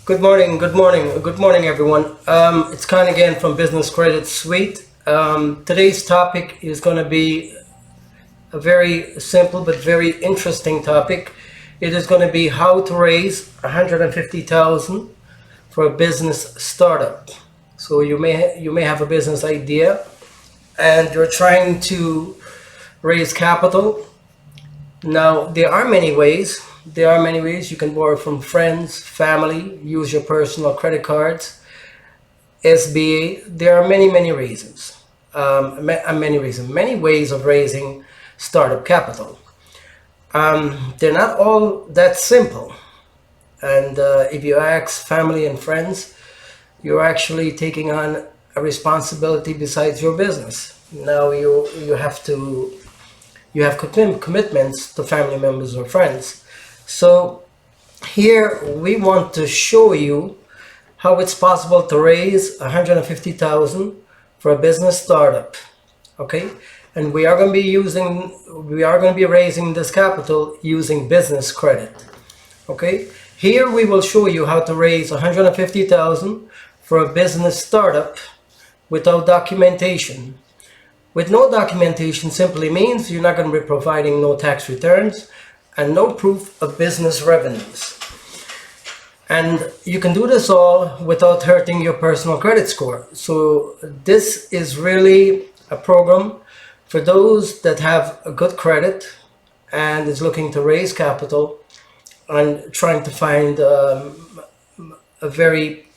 Good morning, everyone. It's Khan again from Business Credit Suite. Today's topic is going to be a very simple but very interesting topic. It is going to be how to raise 150,000 for a business startup. So you may have a business idea and you're trying to raise capital. Now there are many ways. You can borrow from friends, family, use your personal credit cards, SBA. There are many reasons. Many ways of raising startup capital. They're not all that simple. And if you ask family and friends, you're actually taking on a responsibility besides your business. Now you have commitments to family members or friends. So here we want to show you how it's possible to raise 150,000 for a business startup. Okay, and we are going to be raising this capital using business credit. Okay, here we will show you how to raise 150,000 for a business startup without documentation. With no documentation simply means you're not going to be providing no tax returns and no proof of business revenues. And you can do this all without hurting your personal credit score. So this is really a program for those that have a good credit and is looking to raise capital and trying to find a very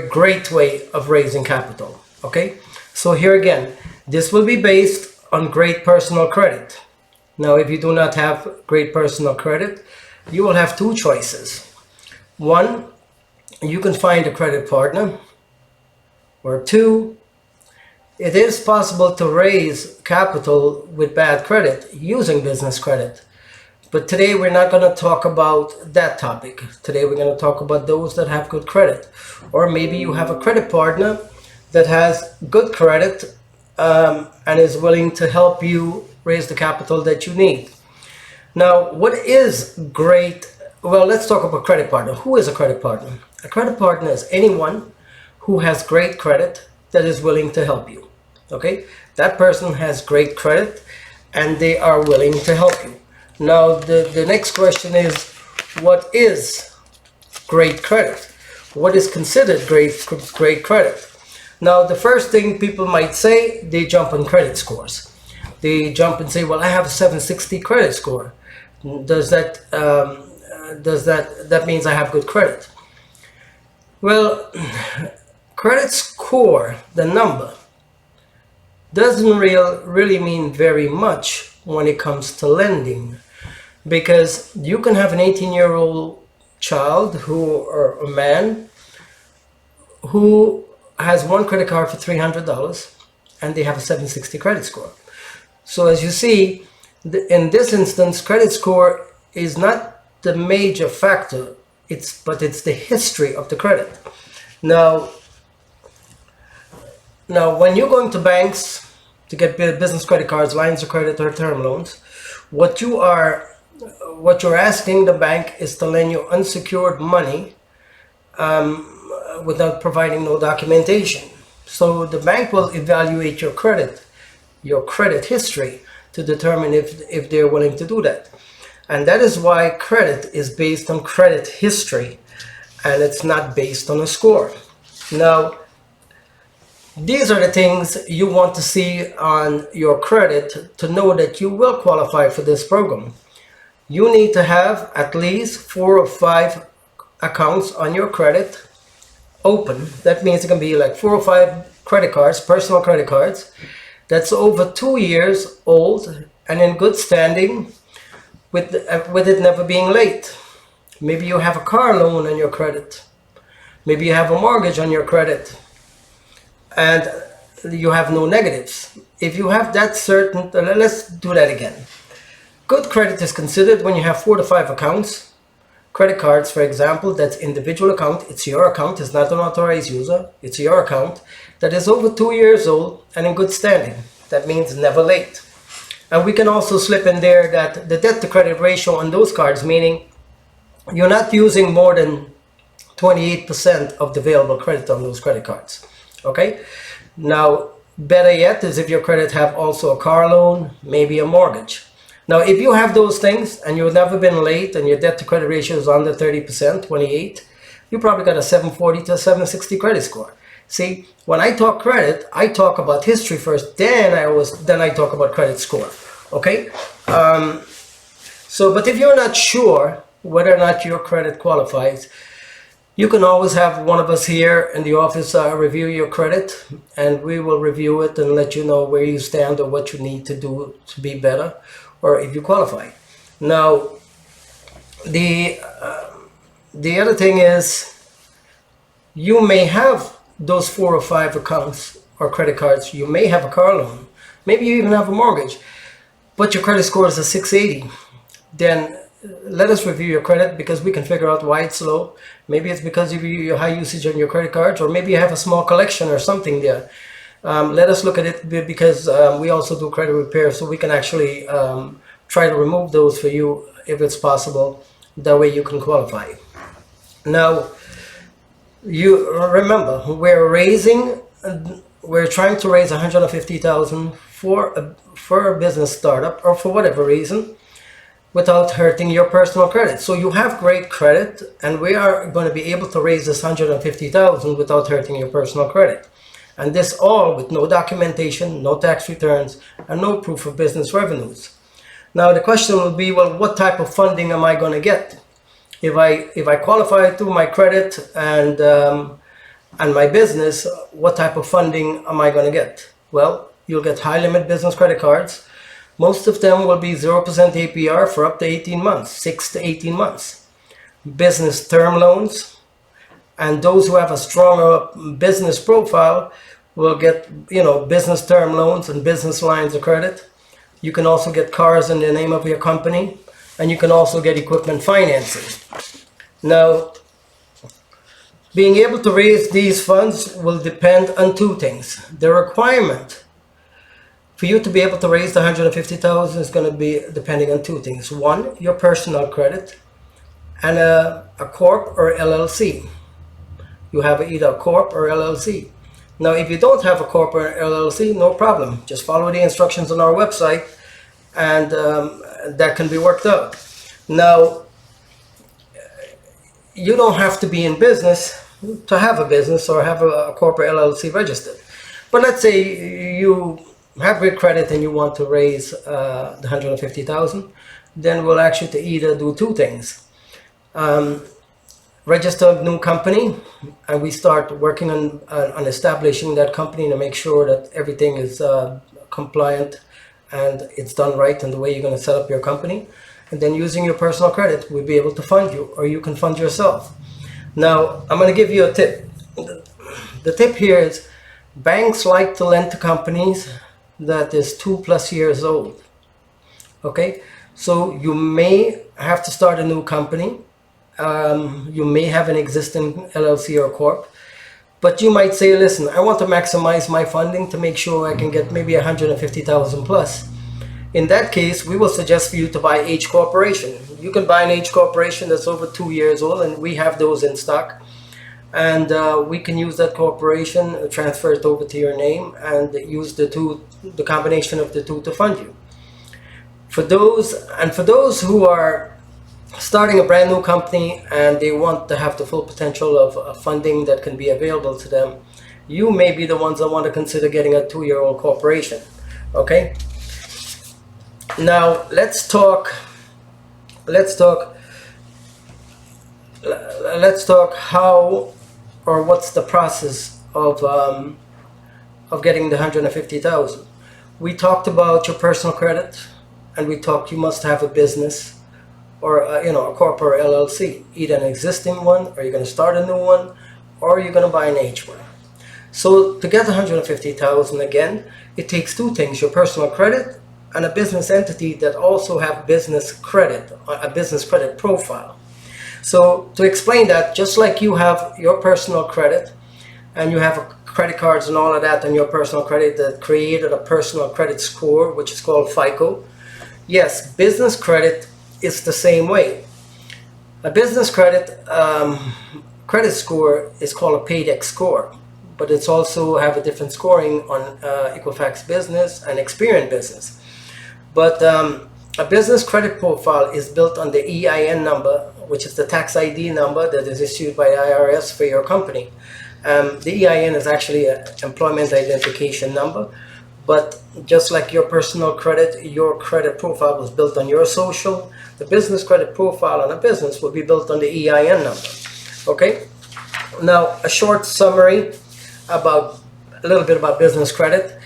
great way of raising capital. Okay, so here again, this will be based on great personal credit. Now, if you do not have great personal credit, you will have two choices. One, you can find a credit partner. Or two, it is possible to raise capital with bad credit using business credit. But today we're not going to talk about that topic. Today we're going to talk about those that have good credit. Or maybe you have a credit partner that has good credit and is willing to help you raise the capital that you need. Now, what is great? Well, let's talk about credit partner. Who is a credit partner? A credit partner is anyone who has great credit that is willing to help you. Okay, that person has great credit and they are willing to help you. Now, the next question is, what is great credit? What is considered great credit? Now, the first thing people might say, they jump on credit scores. They jump and say, well, I have a 760 credit score. Does that means I have good credit? Well, credit score, the number, doesn't really mean very much when it comes to lending, because you can have an 18-year-old child or a man who has one credit card for $300 and they have a 760 credit score. So as you see, in this instance, credit score is not the major factor, but it's the history of the credit. Now when you're going to banks to get business credit cards, lines of credit or term loans, what you're asking the bank is to lend you unsecured money without providing no documentation. So the bank will evaluate your credit history to determine if they're willing to do that. And that is why credit is based on credit history and it's not based on a score. Now, these are the things you want to see on your credit to know that you will qualify for this program. You need to have at least 4 or 5 accounts on your credit open. That means it can be like 4 or 5 credit cards, personal credit cards, that's over 2 years old and in good standing with it never being late. Maybe you have a car loan on your credit. Maybe you have a mortgage on your credit and you have no negatives. If you have that certain, let's do that again. Good credit is considered when you have 4 to 5 accounts. Credit cards, for example, that's individual account. It's your account. It's not an authorized user. It's your account that is over 2 years old and in good standing. That means never late. And we can also slip in there that the debt to credit ratio on those cards, meaning you're not using more than 28% of the available credit on those credit cards. Okay, now better yet is if your credit have also a car loan, maybe a mortgage. Now if you have those things and you've never been late and your debt to credit ratio is under 30%, 28, you probably got a 740 to 760 credit score. See, when I talk credit, I talk about history first, then I talk about credit score. Okay, but if you're not sure whether or not your credit qualifies, you can always have one of us here in the office review your credit, and we will review it and let you know where you stand or what you need to do to be better, or if you qualify. Now, the other thing is, you may have those 4 or 5 accounts or credit cards. You may have a car loan. Maybe you even have a mortgage, but your credit score is a 680. Then let us review your credit, because we can figure out why it's low. Maybe it's because of your high usage on your credit cards, or maybe you have a small collection or something there. Let us look at it, because we also do credit repair, so we can actually try to remove those for you if it's possible. That way you can qualify. Now, you remember, we're trying to raise $150,000 for a business startup, or for whatever reason, without hurting your personal credit. So you have great credit, and we are going to be able to raise this $150,000 without hurting your personal credit. And this all with no documentation, no tax returns, and no proof of business revenues. Now the question will be, well, what type of funding am I going to get? If I qualify through my credit and my business, what type of funding am I going to get? Well, you'll get high limit business credit cards. Most of them will be 0% APR for up to 18 months, 6 to 18 months. Business term loans, and those who have a stronger business profile will get, business term loans and business lines of credit. You can also get cars in the name of your company, and you can also get equipment financing. Now, being able to raise these funds will depend on 2 things. The requirement for you to be able to raise the $150,000 is going to be depending on 2 things. 1, your personal credit, and a Corp or LLC. You have either a Corp or LLC. Now, if you don't have a Corp or LLC, no problem. Just follow the instructions on our website, and that can be worked out. Now, you don't have to be in business to have a business or have a Corp or LLC registered. But let's say you have great credit and you want to raise the $150,000, then we'll actually either do 2 things. Register a new company, and we start working on establishing that company to make sure that everything is compliant and it's done right in the way you're going to set up your company. And then using your personal credit, we'll be able to fund you, or you can fund yourself. Now, I'm going to give you a tip. The tip here is, banks like to lend to companies that is 2+ years old. Okay, so you may have to start a new company. You may have an existing LLC or Corp, but you might say, listen, I want to maximize my funding to make sure I can get maybe $150,000 plus. In that case, we will suggest for you to buy H Corporation. You can buy an H Corporation that's over 2 years old, and we have those in stock. And we can use that corporation, transfer it over to your name, and use the combination of the 2 to fund you. For those who are starting a brand new company and they want to have the full potential of funding that can be available to them, you may be the ones that want to consider getting a 2-year-old corporation. Okay. Now let's talk how, or what's the process of getting the $150,000. We talked about your personal credit, and we talked you must have a business or a Corp or LLC, either an existing one, or you're going to start a new one, or you're going to buy an H one. So to get $150,000, again, it takes 2 things: your personal credit and a business entity that also have business credit, a business credit profile. So to explain that, just like you have your personal credit and you have credit cards and all of that on your personal credit that created a personal credit score, which is called FICO. Yes, business credit is the same way. A business credit score is called a paydex score, but it's also have a different scoring on Equifax Business and Experian Business. But a business credit profile is built on the EIN number, which is the tax ID number that is issued by the IRS for your company. The EIN is actually an employment identification number, but just like your personal credit, your credit profile was built on your social. The business credit profile on a business will be built on the EIN number. Okay? Now, a short summary about a little bit about business credit.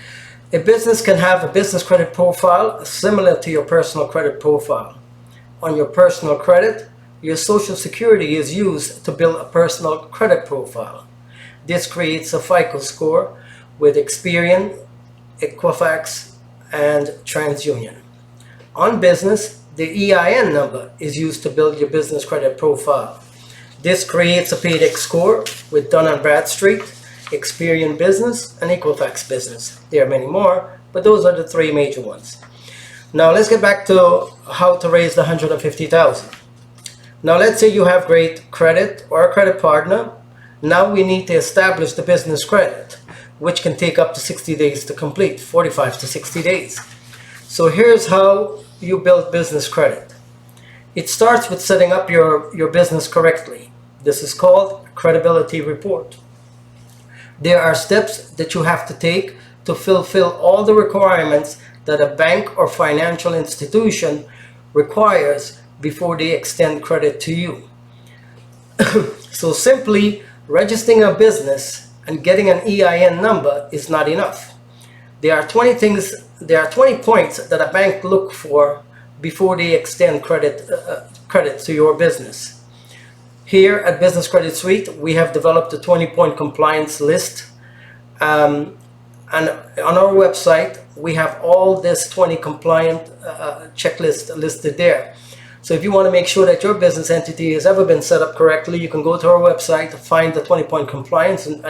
A business can have a business credit profile similar to your personal credit profile. On your personal credit, your social security is used to build a personal credit profile. This creates a FICO score with Experian, Equifax, and TransUnion. On business, the EIN number is used to build your business credit profile. This creates a paydex score with Dun & Bradstreet, Experian Business, and Equifax Business. There are many more, but those are the three major ones. Now let's get back to how to raise the $150,000. Now let's say you have great credit or a credit partner. Now we need to establish the business credit, which can take up to 60 days to complete, 45 to 60 days. So here's how you build business credit. It starts with setting up your business correctly. This is called a credibility report. There are steps that you have to take to fulfill all the requirements that a bank or financial institution requires before they extend credit to you. So simply registering a business and getting an EIN number is not enough. There are 20 points that a bank look for before they extend credit to your business. Here at Business Credit Suite, we have developed a 20-point compliance list. And on our website, we have all this 20 compliant checklist listed there. So if you want to make sure that your business entity has ever been set up correctly, you can go to our website, find the 20-point compliance and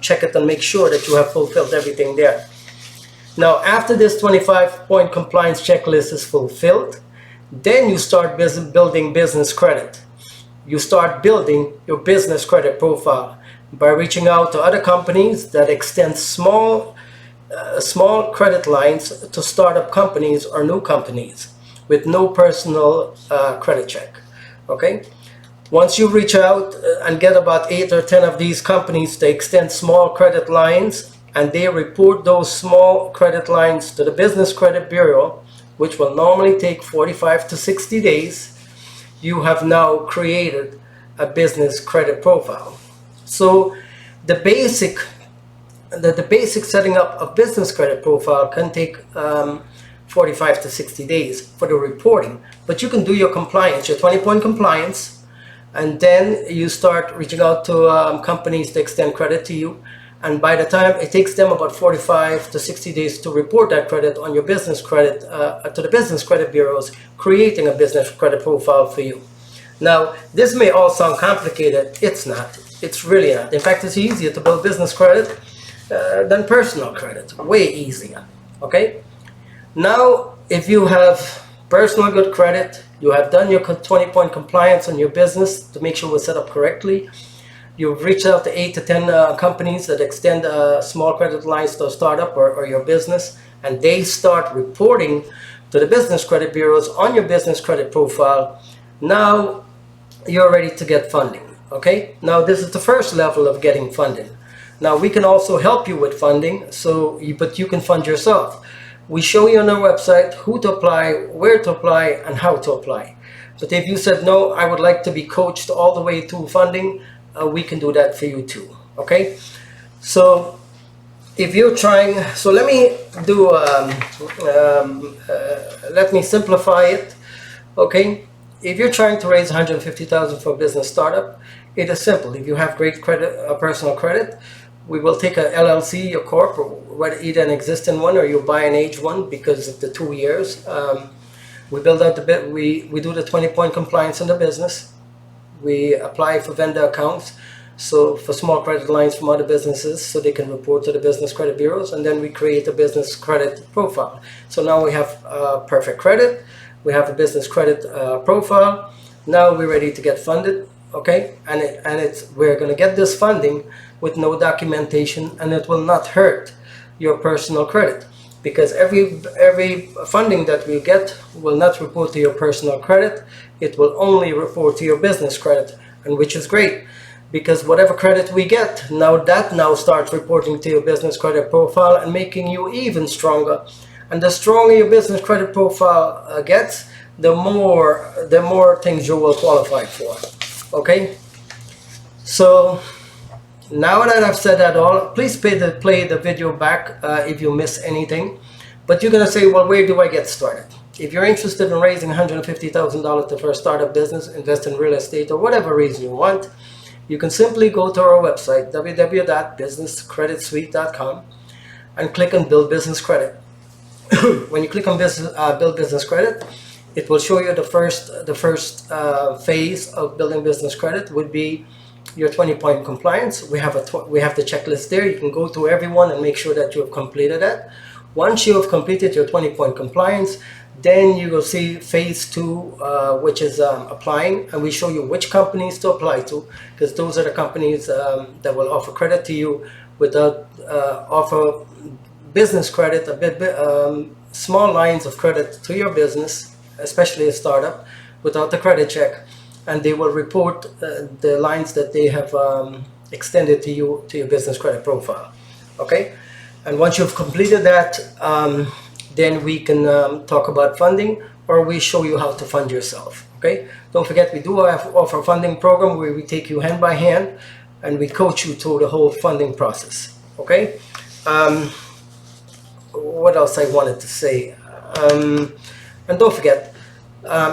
check it and make sure that you have fulfilled everything there. Now, after this 25-point compliance checklist is fulfilled, then you start building business credit. You start building your business credit profile by reaching out to other companies that extend small credit lines to startup companies or new companies with no personal credit check. Okay? Once you reach out and get about 8 or 10 of these companies to extend small credit lines, and they report those small credit lines to the Business Credit Bureau, which will normally take 45 to 60 days, you have now created a business credit profile. So the basic setting up of business credit profile can take 45 to 60 days for the reporting, but you can do your compliance, your 20-point compliance, and then you start reaching out to companies to extend credit to you. And by the time it takes them about 45 to 60 days to report that credit on your business credit to the business credit bureaus, creating a business credit profile for you. Now, this may all sound complicated. It's not. It's really not. In fact, it's easier to build business credit than personal credit. Way easier. Okay? Now, if you have personal good credit, you have done your 20-point compliance on your business to make sure we're set up correctly. You've reached out to 8 to 10 companies that extend small credit lines to a startup or your business, and they start reporting to the business credit bureaus on your business credit profile. Now you're ready to get funding. Okay? Now this is the first level of getting funding. Now we can also help you with funding, but you can fund yourself. We show you on our website who to apply, where to apply, and how to apply. But if you said, no, I would like to be coached all the way to funding, we can do that for you too. Okay? So if you're trying, so let me do, let me simplify it. Okay? If you're trying to raise $150,000 for a business startup, it is simple. If you have great credit, personal credit, we will take a LLC, a Corp, whether either an existing one or you buy an age one because of the 2 years. We build out the bit. We do the 20-point compliance in the business. We apply for vendor accounts, so for small credit lines from other businesses, so they can report to the business credit bureaus, and then we create a business credit profile. So now we have perfect credit. We have a business credit profile. Now we're ready to get funded, okay? And we're going to get this funding with no documentation, and it will not hurt your personal credit, because every funding that we get will not report to your personal credit. It will only report to your business credit, and which is great, because whatever credit we get now starts reporting to your business credit profile and making you even stronger. And the stronger your business credit profile gets, the more things you will qualify for. Okay, so now that I've said that all, please play the video back if you miss anything. But you're gonna say, well, where do I get started? If you're interested in raising $150,000 to first start a business, invest in real estate, or whatever reason you want, you can simply go to our website, www.businesscreditsuite.com, and click on Build Business Credit. When you click on Build Business Credit, it will show you the first phase of building business credit would be your 20-point compliance. We have the checklist there. You can go through everyone and make sure that you have completed that. Once you have completed your 20-point compliance, then you will see phase 2, which is applying, and we show you which companies to apply to, because those are the companies that will offer credit to you without offer business credit, small lines of credit to your business, especially a startup, without the credit check, and they will report the lines that they have extended to you to your business credit profile. Okay, and once you've completed that, then we can talk about funding, or we show you how to fund yourself. Okay, don't forget, we do offer a funding program where we take you hand by hand and we coach you through the whole funding process. Okay, what else I wanted to say? And don't forget,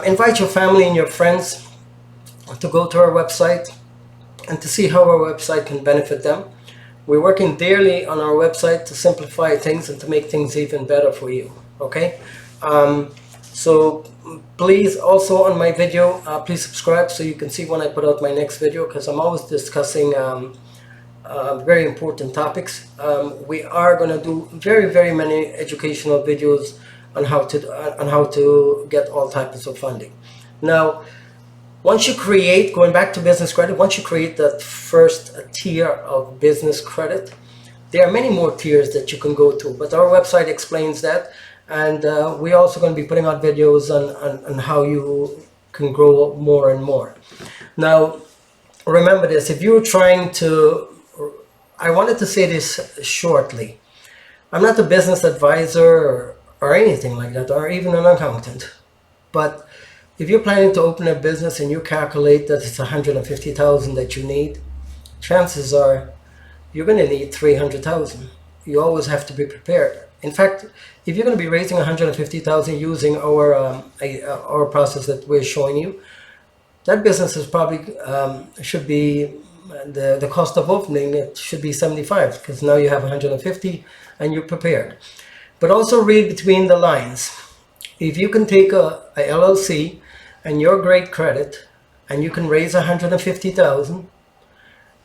invite your family and your friends to go to our website and to see how our website can benefit them. We're working daily on our website to simplify things and to make things even better for you. Okay, so please, also on my video, please subscribe so you can see when I put out my next video, because I'm always discussing very important topics. We are going to do very many educational videos on how to get all types of funding. Now, once you create, going back to business credit, once you create that first tier of business credit, there are many more tiers that you can go to, but our website explains that, and we're also going to be putting out videos on how you can grow more and more. Now, remember this, if you're trying to, I wanted to say this shortly, I'm not a business advisor or anything like that, or even an accountant, but if you're planning to open a business and you calculate that it's $150,000 that you need, chances are you're going to need $300,000. You always have to be prepared. In fact, if you're going to be raising $150,000 using our process that we're showing you, that business is probably should be the cost of opening it should be $75,000, because now you have $150,000 and you're prepared. But also read between the lines. If you can take a LLC and your great credit and you can raise $150,000,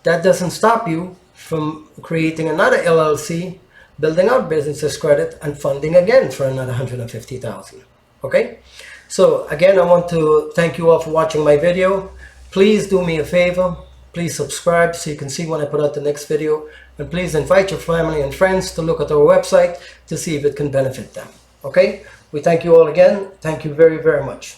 that doesn't stop you from creating another LLC, building out business credit, and funding again for another $150,000. Okay, so again, I want to thank you all for watching my video. Please do me a favor, please subscribe so you can see when I put out the next video, and please invite your family and friends to look at our website to see if it can benefit them. Okay, we thank you all again. Thank you very much.